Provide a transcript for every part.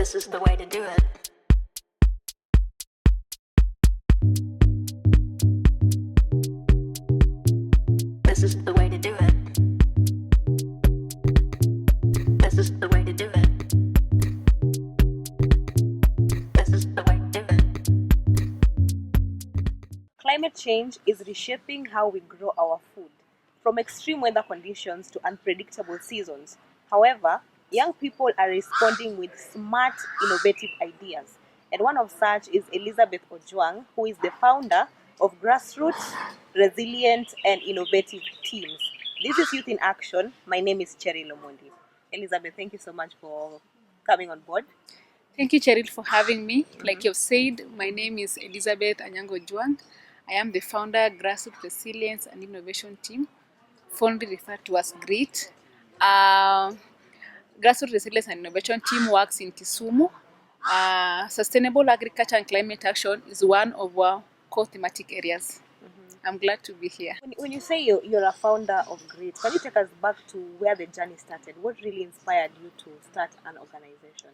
This is the way to do it. This is the way to do it. This is the way to do it. This is the way to do it. Climate change is reshaping how we grow our food, from extreme weather conditions to unpredictable seasons. However, young people are responding with smart, innovative ideas. And one of such is Elizabeth Ojwang, who is the founder of grassroots, resilient, and innovative teams. This is Youth in Action. My name is Cheryl Omondi. Elizabeth, thank you so much for coming on board. Thank you, Cheryl, for having me. Like you've said, my name is Elizabeth Ojwang. I am the founder, Grassroots Resilience and Innovation Team, fondly referred to as GREAT. Grassroots Resilience and Innovation Team works in Kisumu. Sustainable agriculture and climate action is one of our core thematic areas. I'm glad to be here. When you say you're a founder of GREAT, can you take us back to where the journey started? What really inspired you to start an organization?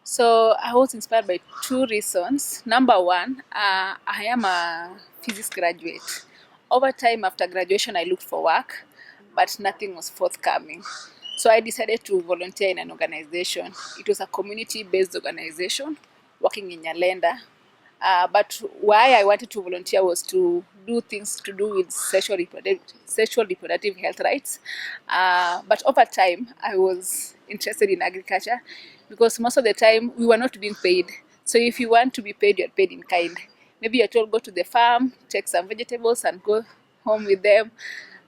So I was inspired by two reasons. Number one, I am a physics graduate. Over time after graduation, I looked for work, but nothing was forthcoming. So I decided to volunteer in an organization. It was a community-based organization working in Nyalenda. But why I wanted to volunteer was to do things to do with sexual reproductive health rights. But over time, I was interested in agriculture because most of the time we were not being paid. So if you want to be paid, you're paid in kind. Maybe you're told go to the farm, take some vegetables and go home with them.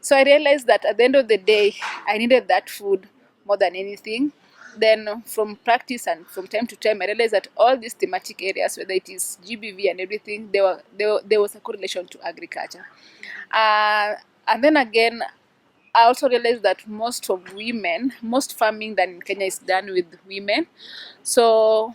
So I realized that at the end of the day, I needed that food more than anything. Then from practice and from time to time, I realized that all these thematic areas, whether it is GBV and everything, there was a correlation to agriculture. And then again, I also realized that most farming done in Kenya is done with women. So,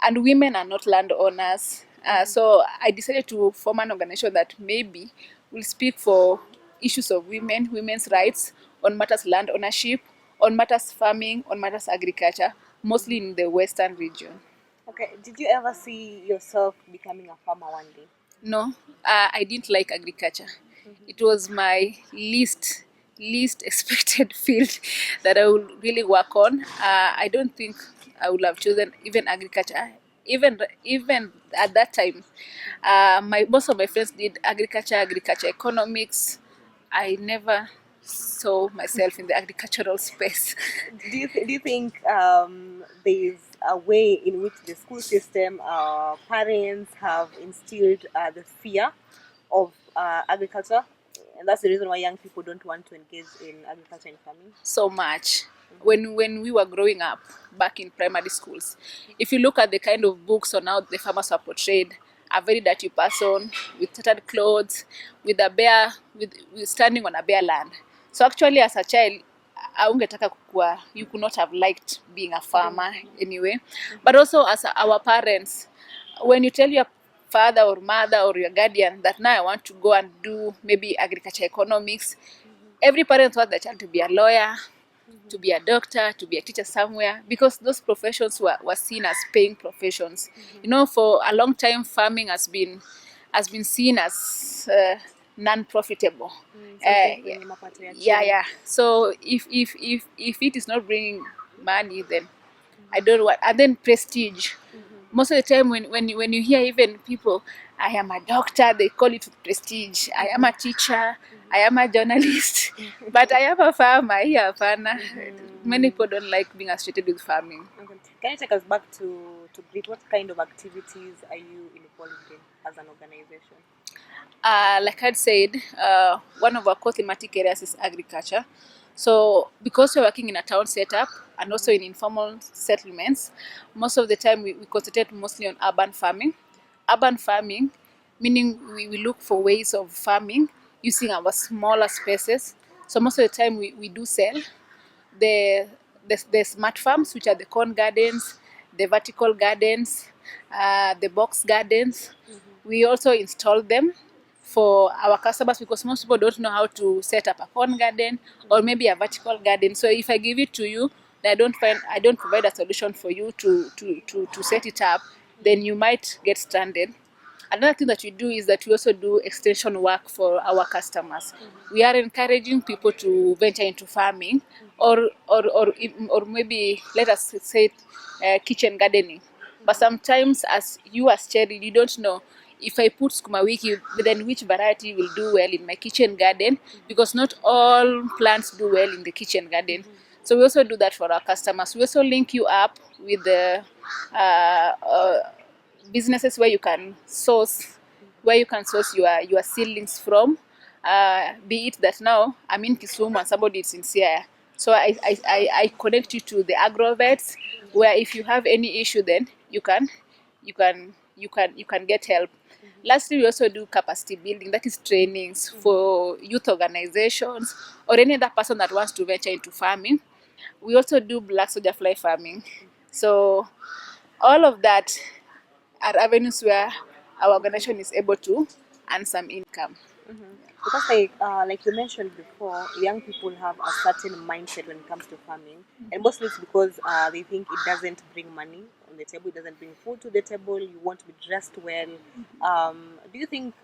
and women are not landowners. So I decided to form an organization that maybe will speak for issues of women's rights on matters land ownership, on matters farming, on matters agriculture, mostly in the western region. Okay, did you ever see yourself becoming a farmer one day? No, I didn't like agriculture. It was my least expected field that I would really work on. I don't think I would have chosen even agriculture. Even at that time, most of my friends did agriculture economics. I never saw myself in the agricultural space. Do you think there's a way in which the school system, parents have instilled the fear of agriculture, and that's the reason why young people don't want to engage in agriculture and farming? So much. When we were growing up back in primary schools, if you look at the kind of books on how the farmers are portrayed, a very dirty person with tattered clothes, with a bear, with standing on a bare land. So actually, as a child, you could not have liked being a farmer anyway. But also as our parents, when you tell your father or mother or your guardian that now I want to go and do maybe agriculture economics, every parent wants their child to be a lawyer, to be a doctor, to be a teacher somewhere, because those professions were seen as paying professions. You know, for a long time, farming has been seen as non-profitable. Yeah. So if it is not bringing money, then I don't know what. And then prestige. Most of the time when you hear even people, I am a doctor, they call it prestige. I am a teacher, I am a journalist, but I am a farmer. Here, many people don't like being associated with farming. Okay. Can you take us back to GREAT? What kind of activities are you involved in as an organization? Like I'd said, one of our core thematic areas is agriculture. So because we're working in a town setup and also in informal settlements, most of the time we concentrate mostly on urban farming. Urban farming, meaning we look for ways of farming using our smaller spaces. So most of the time we do sell the smart farms, which are the corn gardens, the vertical gardens, the box gardens. We also install them for our customers because most people don't know how to set up a corn garden or maybe a vertical garden. So if I give it to you, and I don't provide a solution for you to set it up, then you might get stranded. Another thing that we do is that we also do extension work for our customers. We are encouraging people to venture into farming, or maybe let us say kitchen gardening. But sometimes, as Cherry, you don't know if I put sukuma wiki, then which variety will do well in my kitchen garden, because not all plants do well in the kitchen garden. So we also do that for our customers. We also link you up with the businesses where you can source your seedlings from. Be it that now I'm in Kisumu and somebody is in Siaya, so I connect you to the agrovets, where if you have any issue, then you can get help. Lastly, we also do capacity building, that is trainings for youth organizations or any other person that wants to venture into farming. We also do black soldier fly farming. So all of that are avenues where our organization is able to earn some income. Because like you mentioned before, young people have a certain mindset when it comes to farming, and mostly it's because they think it doesn't bring money on the table, it doesn't bring food to the table. You want to be dressed well. Do you think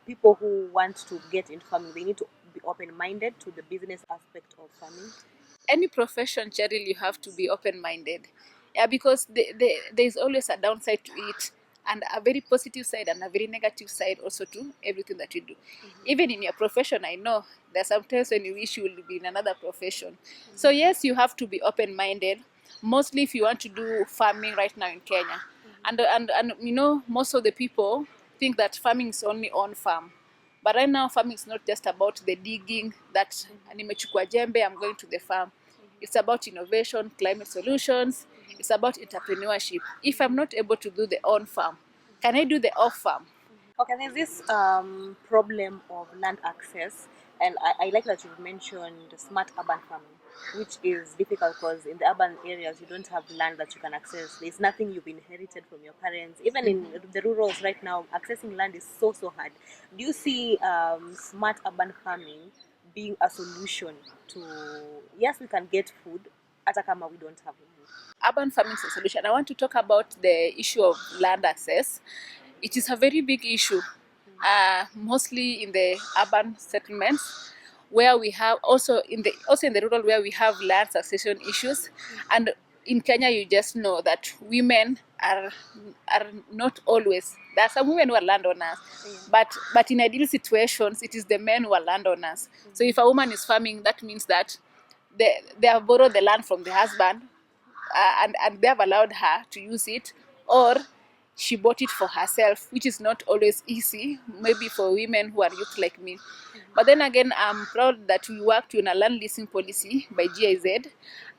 people who want to get into farming, they need to be open-minded to the business aspect of farming? Any profession, Cheryl, you have to be open-minded. Yeah, because there's always a downside to it, and a very positive side and a very negative side also to everything that you do. Even in your profession, I know there are sometimes when you wish you would be in another profession. So yes, you have to be open-minded, mostly if you want to do farming right now in Kenya. And you know, most of the people think that farming is only on farm. But right now, farming is not just about the digging, that nimechukua jembe, I'm going to the farm. It's about innovation, climate solutions. It's about entrepreneurship. If I'm not able to do the on farm, can I do the off farm? Okay, there's this problem of land access, and I like that you've mentioned smart urban farming, which is difficult because in the urban areas you don't have land that you can access. There's nothing you've inherited from your parents. Even in the rurals right now, accessing land is so hard. Do you see smart urban farming being a solution to, yes, we can get food, hata kama we don't have land? Urban farming is a solution. I want to talk about the issue of land access. It is a very big issue, mostly in the urban settlements, where we have also in the rural, where we have land succession issues. And in Kenya, you just know that women are not always. There are some women who are landowners, but in ideal situations, it is the men who are landowners. So if a woman is farming, that means that they have borrowed the land from the husband, and they have allowed her to use it, or she bought it for herself, which is not always easy, maybe for women who are youth like me. But then again, I'm proud that we worked on a land leasing policy by GIZ,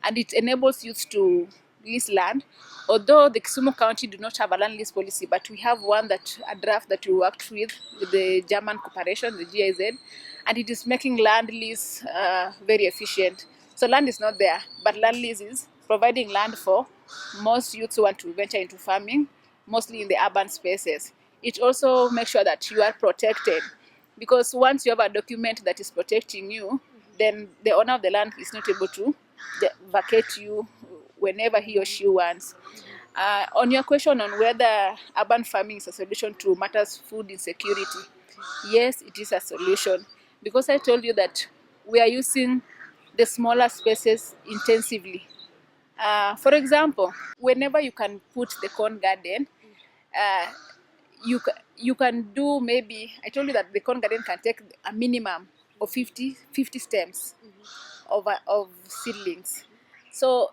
and it enables youth to lease land. Although the Kisumu County do not have a land lease policy, but we have a draft that we worked with the German corporation, the GIZ, and it is making land lease very efficient. So land is not there, but land lease is providing land for most youths who want to venture into farming, mostly in the urban spaces. It also makes sure that you are protected, because once you have a document that is protecting you, then the owner of the land is not able to vacate you whenever he or she wants. On your question on whether urban farming is a solution to matters food insecurity, yes, it is a solution, because I told you that we are using the smaller spaces intensively. For example, whenever you can put the corn garden, uh, you can do, maybe I told you that the corn garden can take a minimum of 50 stems of seedlings. So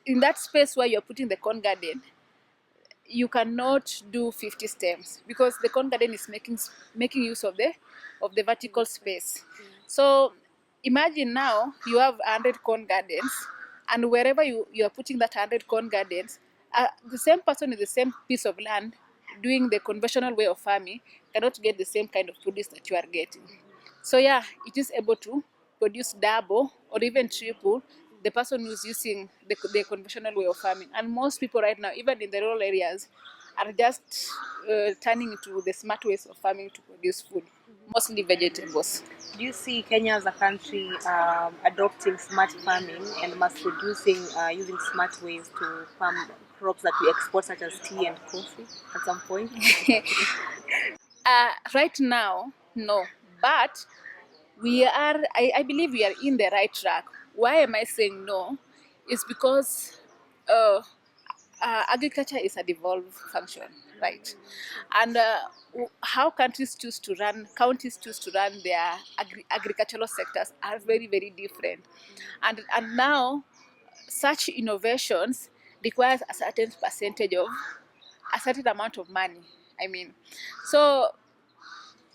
in that space where you're putting the corn garden, you cannot do 50 stems, because the corn garden is making use of the vertical space. So imagine now you have 100 corn gardens, and wherever you are putting that 100 corn gardens, the same person in the same piece of land doing the conventional way of farming cannot get the same kind of produce that you are getting. So yeah, it is able to produce double or even triple the person who's using the conventional way of farming. And most people right now, even in the rural areas, are just turning to the smart ways of farming to produce food. mostly vegetables. Do you see Kenya as a country adopting smart farming and mass producing using smart ways to farm crops that we export, such as tea and coffee, at some point? Right now, no, but we are. I believe we are in the right track. Why am I saying no? Is because uh, agriculture is a devolved function, right? And how counties choose to run their agricultural sectors are very, very different. And now such innovations requires a certain percentage of a certain amount of money. I mean, so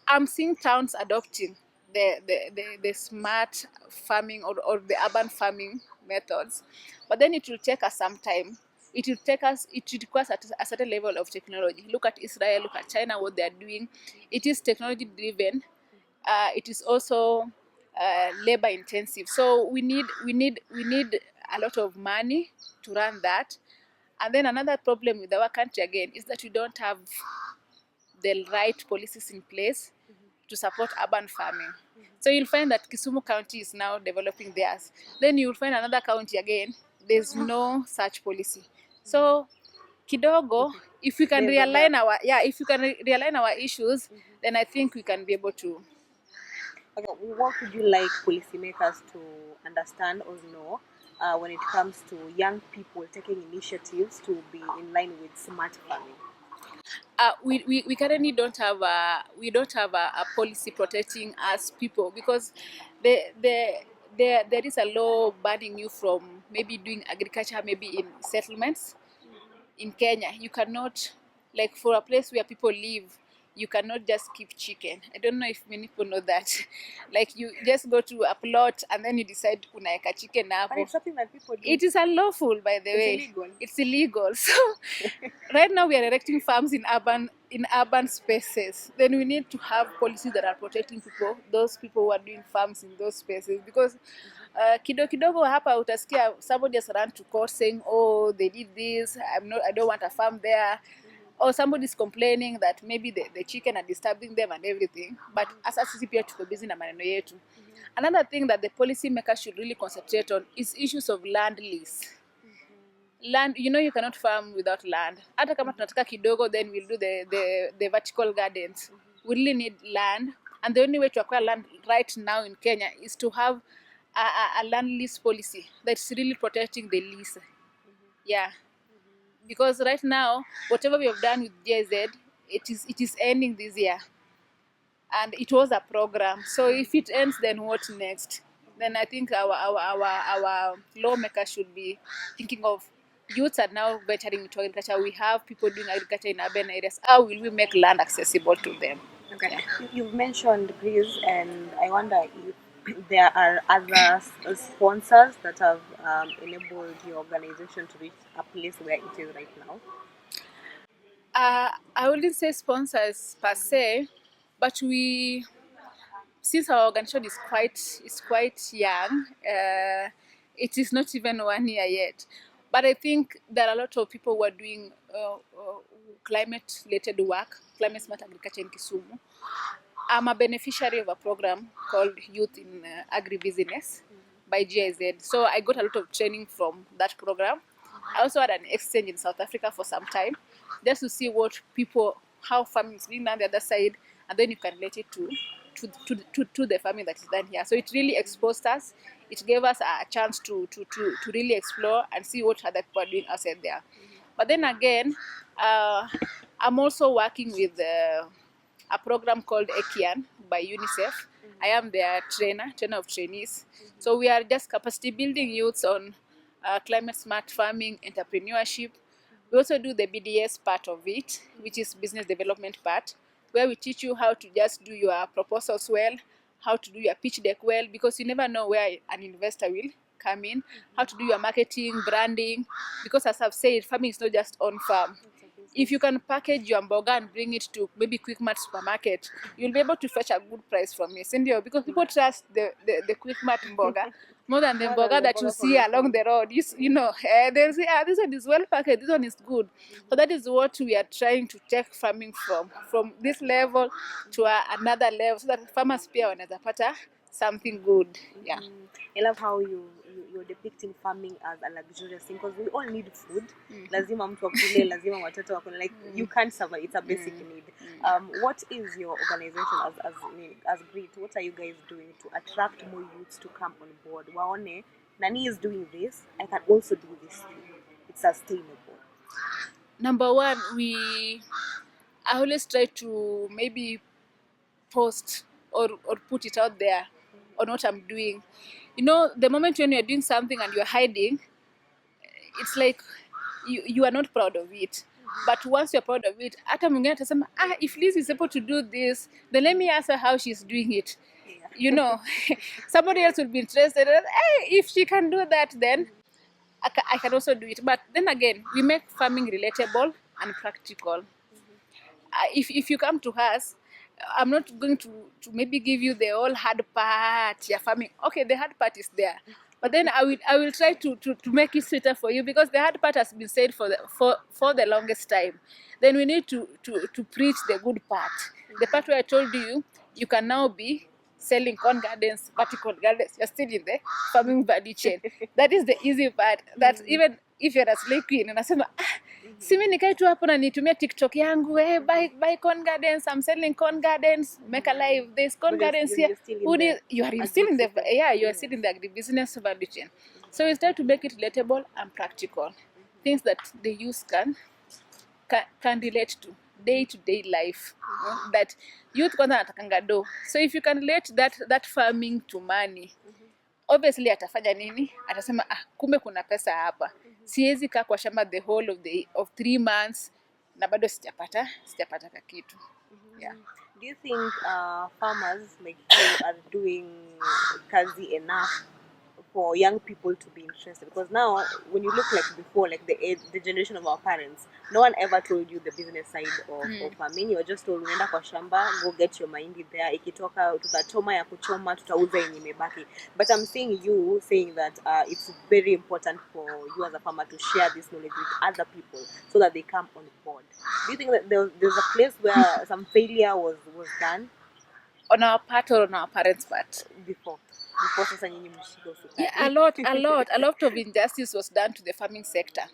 I'm seeing towns adopting the smart farming or the urban farming methods, but then it will take us some time. It requires a certain level of technology. Look at Israel, look at China, what they are doing. It is technology driven. It is also labor intensive. So we need a lot of money to run that. And then another problem with our country again is that we don't have the right policies in place to support urban farming. So you'll find that Kisumu County is now developing theirs. Then you'll find another county again, there's no such policy. So kidogo, if we can There's a realign realign our issues, then I think we can be able to. Okay, what would you like policymakers to understand or know when it comes to young people taking initiatives to be in line with smart farming? We currently don't have a policy protecting us people, because there is a law banning you from maybe doing agriculture maybe in settlements in Kenya. You cannot, like for a place where people live, you cannot just keep chicken. I don't know if many people know that. Like you just go to a plot and then you decide kunaeka chicken But hapo. it's something that people do. It is unlawful, by the way. Illegal. It's illegal. So right now we are erecting farms in urban spaces. Then we need to have policies that are protecting people, those people who are doing farms in those spaces, because kidogo hapa utasikia somebody has run to court saying, oh, they did this, I don't want a farm there. Or somebody's complaining that maybe the chicken are disturbing them and everything. But as sisi pia tuko busy na maneno yetu. Another thing that the policy makers should really concentrate on is issues of land lease. Land, you cannot farm without land. Hata kama tunataka kidogo, then we'll do the vertical gardens. We really need land, and the only way to acquire land right now in Kenya is to have a land lease policy that's really protecting the lease. Yeah. Because right now, whatever we have done with GIZ, it is ending this year, and it was a program. So if it ends, then what next? Then I think our lawmakers should be thinking of youths are now venturing into agriculture. We have people doing agriculture in urban areas. How will we make land accessible to them? Okay. Yeah. You've mentioned Greece, and I wonder if there are other sponsors that have enabled your organization to reach a place where it is right now. I wouldn't say sponsors per se, but since our organization is quite young, it is not even 1 year yet. But I think there are a lot of people who are doing climate-related work, climate smart agriculture in Kisumu. I'm a beneficiary of a program called Youth in Agribusiness by GIZ. So I got a lot of training from that program. I also had an exchange in South Africa for some time, just to see how farming is being done on the other side, and then you can relate it to the farming that is done here. So it really exposed us. It gave us a chance to really explore and see what other people are doing outside there. But then again, I'm also working with a program called EKIAN by UNICEF. I am their trainer of trainees. So we are just capacity building youths on climate smart farming, entrepreneurship. We also do the BDS part of it, which is business development part, where we teach you how to just do your proposals well, how to do your pitch deck well, because you never know where an investor will come in, how to do your marketing, branding, because as I've said, farming is not just on farm. If you can package your mboga and bring it to maybe Quickmart supermarket, you'll be able to fetch a good price from it. Sindio? Because people trust the Quickmart mboga more than the More than mboga the that you mboga from see your along farm. the road. You know, they'll say, this one is well packaged, this one is good. So that is what we are trying to take farming from this level to another level, so that farmers pia wanaweza pata something good. Yeah. I love how you're depicting farming as a luxurious thing because we all need food. Lazima mtu akule, lazima watoto wakule. Like you can't survive. It's a basic need. What is your organization as Grit? What are you guys doing to attract more youths to come on board? Waone, Nani is doing this. I can also do this thing. It's sustainable. Number one, I always try to maybe post or put it out there on what I'm doing. You know, the moment when you're doing something and you're hiding, it's like you are not proud of it. But once you're proud of it, hata mwingine atasema, if Liz is able to do this, then let me ask her how she's doing it. You know, somebody else will be interested. Hey, if she can do that, then I can also do it. But then again, we make farming relatable and practical. If you come to us, I'm not going to maybe give you the whole hard part. Yeah, farming. Okay, the hard part is there, but then I will try to make it sweeter for you, because the hard part has been said for the longest time. Then we need to preach the good part, the part where I told you you can now be selling corn gardens, vertical gardens. You're still in the farming value chain. That is the easy part. That even if you're a slay queen, and I say, simi nikae tu hapo na nitumia TikTok yangu, buy corn gardens, I'm selling corn gardens, make a live, there's corn But gardens here. You are still in the agribusiness value chain. So it's time to make it relatable and practical, things that the youth can relate to day-to-day life. That youth kwanza anatakanga do. So if you can relate that farming to money, obviously atafanya nini? Atasema, kumbe kuna pesa hapa. Siwezi kaa kwa shamba the whole of 3 months na bado sijapata kakitu. Yeah. Do you think farmers like you are doing kazi enough for young people to be interested? Because now, when you look like before, like the generation of our parents, no one ever told you the business side of farming. You were just told, unaenda kwa shamba, go get your mahindi there. Ikitoka tutachoma ya kuchoma, tutauza yenye imebaki. But I'm seeing you saying that it's very important for you as a farmer to share this knowledge with other people so that they come on board. Do you think that there's a place where some failure was done On our part or on our parents' part? before sasa nyinyi mshike usukani? Yeah, a lot of injustice was done to the farming sector.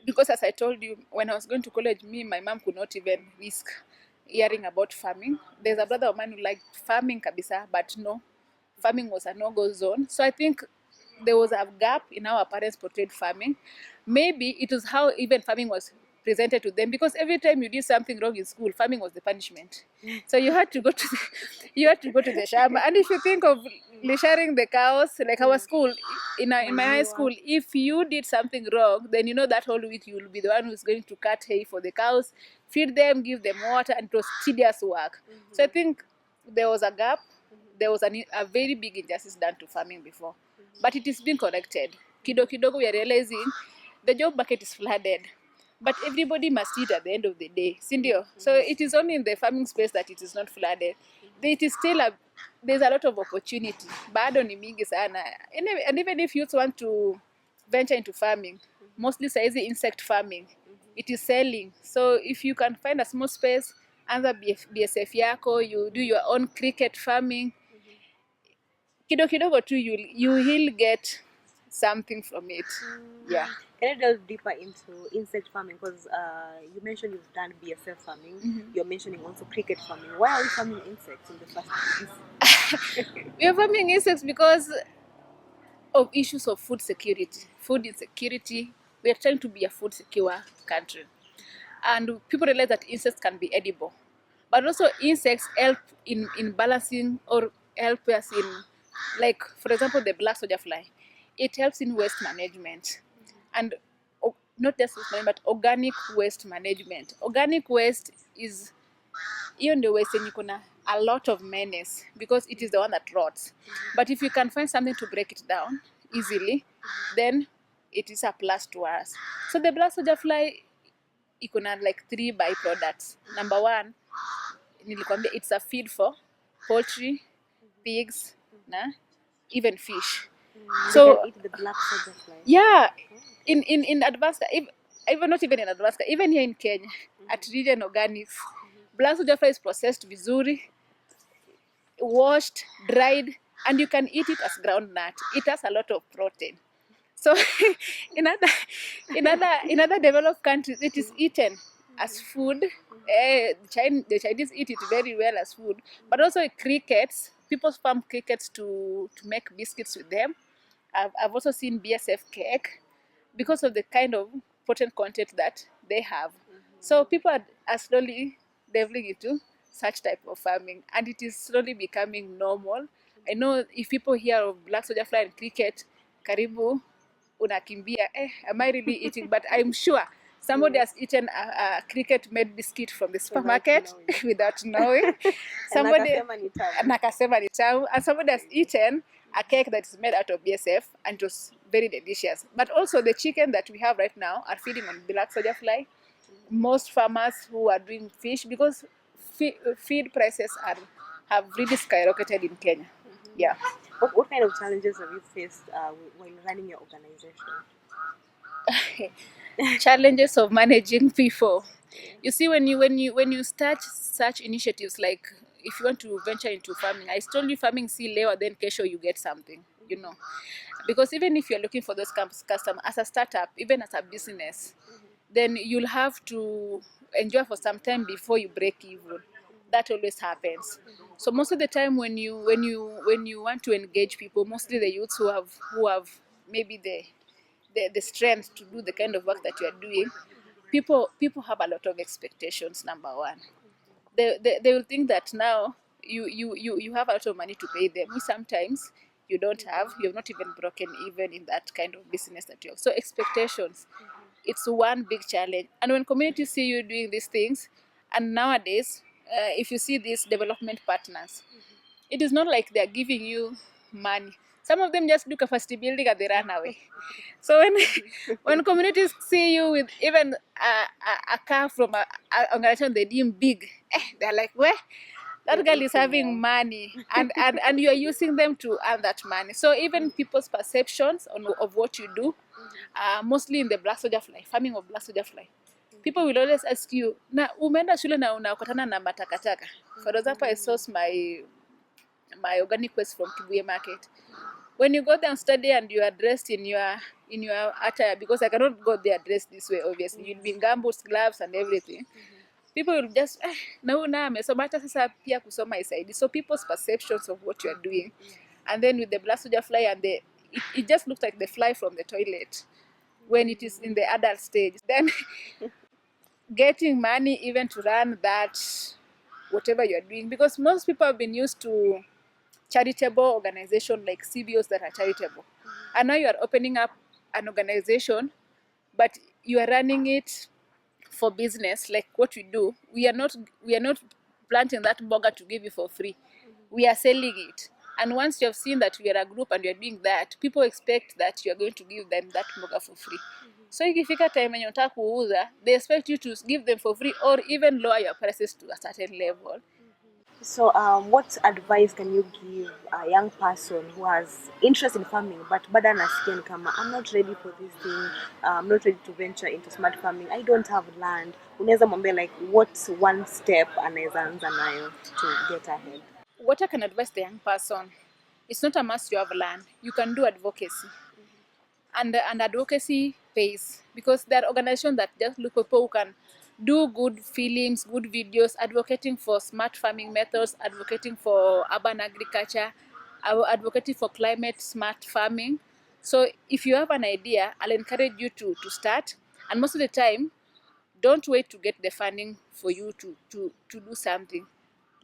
Because as I told you, when I was going to college, my mom could not even risk hearing about farming. There's a brother of mine who liked farming kabisa, but no, farming was a no-go zone. So I think there was a gap in how our parents portrayed farming. Maybe it was how even farming was presented to them, because every time you did something wrong in school, farming was the punishment. So you had to go to the shamba. And if you think of sharing the cows, like our school, in my high school, if you did something wrong, then you know that whole week you will be the one who's going to cut hay for the cows, feed them, give them water, and it was tedious work. So I think there was a gap. There was a very big injustice done to farming before, but it is being corrected. Kidogo we are realizing the job market is flooded, but everybody must eat at the end of the day, sindio? So it is only in the farming space that it is not flooded. It is still there's a lot of opportunity. Bado ni mingi sana. And even if youth want to venture into farming, mostly saizi insect farming, it is selling. So if you can find a small space, anza BSF yako, you do your own cricket farming, kidogo tu you will get something from it. Yeah. Can you delve deeper into insect farming? Because you mentioned you've done BSF farming. You're mentioning also cricket farming. Why are we farming insects in the first place? We are farming insects because of issues of food security, food insecurity. We are trying to be a food secure country. And people realize that insects can be edible. But also insects help in balancing, or help us in, like, for example, the black soldier fly. It helps in waste management. And not just waste management, but organic waste management. Organic waste is even the waste, and you can a lot of menace, because it is the one that rots. But if you can find something to break it down easily, then it is a plus to us. So the black soldier fly, iko na like 3 byproducts. Number 1, nilikwambia it's a feed for poultry, pigs, na even fish. They So can eat the black soldier fly. yeah, in advanced, even not even in advanced, even here in Kenya, at Region Organics, black soldier fly is processed vizuri, washed, dried, and you can eat it as ground nut. It has a lot of protein. So in other developed countries, it is eaten as food. The Chinese eat it very well as food, but also crickets. People farm crickets to make biscuits with them. I've also seen BSF cake because of the kind of protein content that they have. So people are slowly delving into such type of farming, and it is slowly becoming normal. I know if people hear of black soldier fly and cricket, karibu unakimbia, am I really eating? But I'm sure somebody has eaten a cricket made biscuit from the supermarket without knowing. Somebody akasema ni tamu. na akasema ni tamu, and somebody has eaten a cake that is made out of BSF and it was very delicious. But also the chicken that we have right now are feeding on black soldier fly. Most farmers who are doing fish, because feed prices have really skyrocketed in Kenya. Yeah. What kind of challenges have you faced while running your organization? Challenges of managing people. You see, when you start such initiatives, like if you want to venture into farming, I told you farming see leo, then kesho you get something, because even if you're looking for those customers as a startup, even as a business, then you'll have to enjoy for some time before you break even. That always happens. So most of the time when you want to engage people, mostly the youths who have maybe the strength to do the kind of work that you are doing, people have a lot of expectations. Number 1, they will think that now you have a lot of money to pay them. Sometimes you don't have. You have not even broken even in that kind of business that you have. So expectations, it's one big challenge. And when communities see you doing these things, and nowadays, if you see these development partners, it is not like they're giving you money. Some of them just do capacity building and they run away. So when communities see you with even a car from a organization they deem big, they're like, where? That girl is having money, and you are using them to earn that money. So even people's perceptions of what you do, mostly in the black soldier fly, farming of black soldier fly, people will always ask you, na umeenda shule na unakutana na matakataka. For example, I source my organic waste from Kibuye market. When you go there and study and you are dressed in your attire, because I cannot go there dressed this way, obviously. You'll be in gumboots, gloves and everything. People will just na amesoma hata sasa pia kusoma isaidi. So people's perceptions of what you are doing, and then with the black soldier fly, and it just looks like the fly from the toilet when it is in the adult stage. Then getting money even to run that whatever you are doing, because most people have been used to charitable organization like CBOs that are charitable, and now you are opening up an organization, but you are running it for business. Like what we do, we are not planting that burger to give you for free. We are selling it, and once you have seen that we are a group and you are doing that, people expect that you are going to give them that burger for free. So ikifika time yenye unataka kuuza, they expect you to give them for free or even lower your prices to a certain level. So what advice can you give a young person who has interest in farming but bado anasikia ni kama I'm not ready for this thing, I'm not ready to venture into smart farming, I don't have land? Unaweza mwambia like what's one step anaweza anza nayo to get ahead? What I can advise the young person, it's not a must you have land. You can do advocacy. And advocacy pays, because there are organizations that just look for people who can do good films, good videos, advocating for smart farming methods, advocating for urban agriculture, advocating for climate smart farming. So if you have an idea, I'll encourage you to start. And most of the time, don't wait to get the funding for you to do something.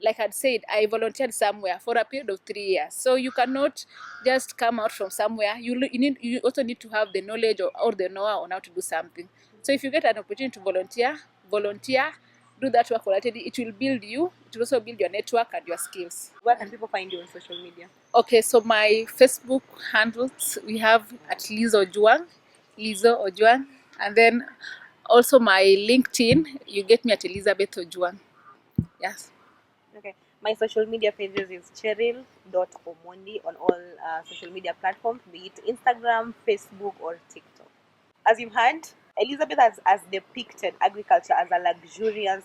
Like I'd said, I volunteered somewhere for a period of 3 years. So you cannot just come out from somewhere. You also need to have the knowledge or the know-how on how to do something. So if you get an opportunity to volunteer, do that work voluntarily. It will build you. It will also build your network and your skills. Where can people find you on social media? Okay, so my Facebook handles we have at Ojwang, and then Also, my LinkedIn, you get me at Elizabeth Ojwang. Yes. Okay. My social media pages is Cheryl.Omondi on all social media platforms, be it Instagram, Facebook, or TikTok. As you've heard, Elizabeth has depicted agriculture as a luxurious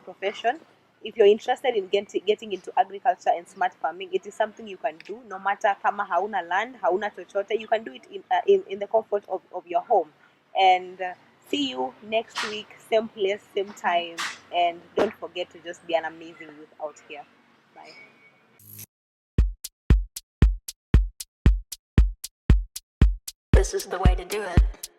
profession. If you're interested in getting into agriculture and smart farming, it is something you can do no matter kama hauna land, hauna chochote. You can do it in the comfort of your home. And see you next week, same place, same time. And don't forget to just be an amazing youth out here. Bye. This is the way to do it.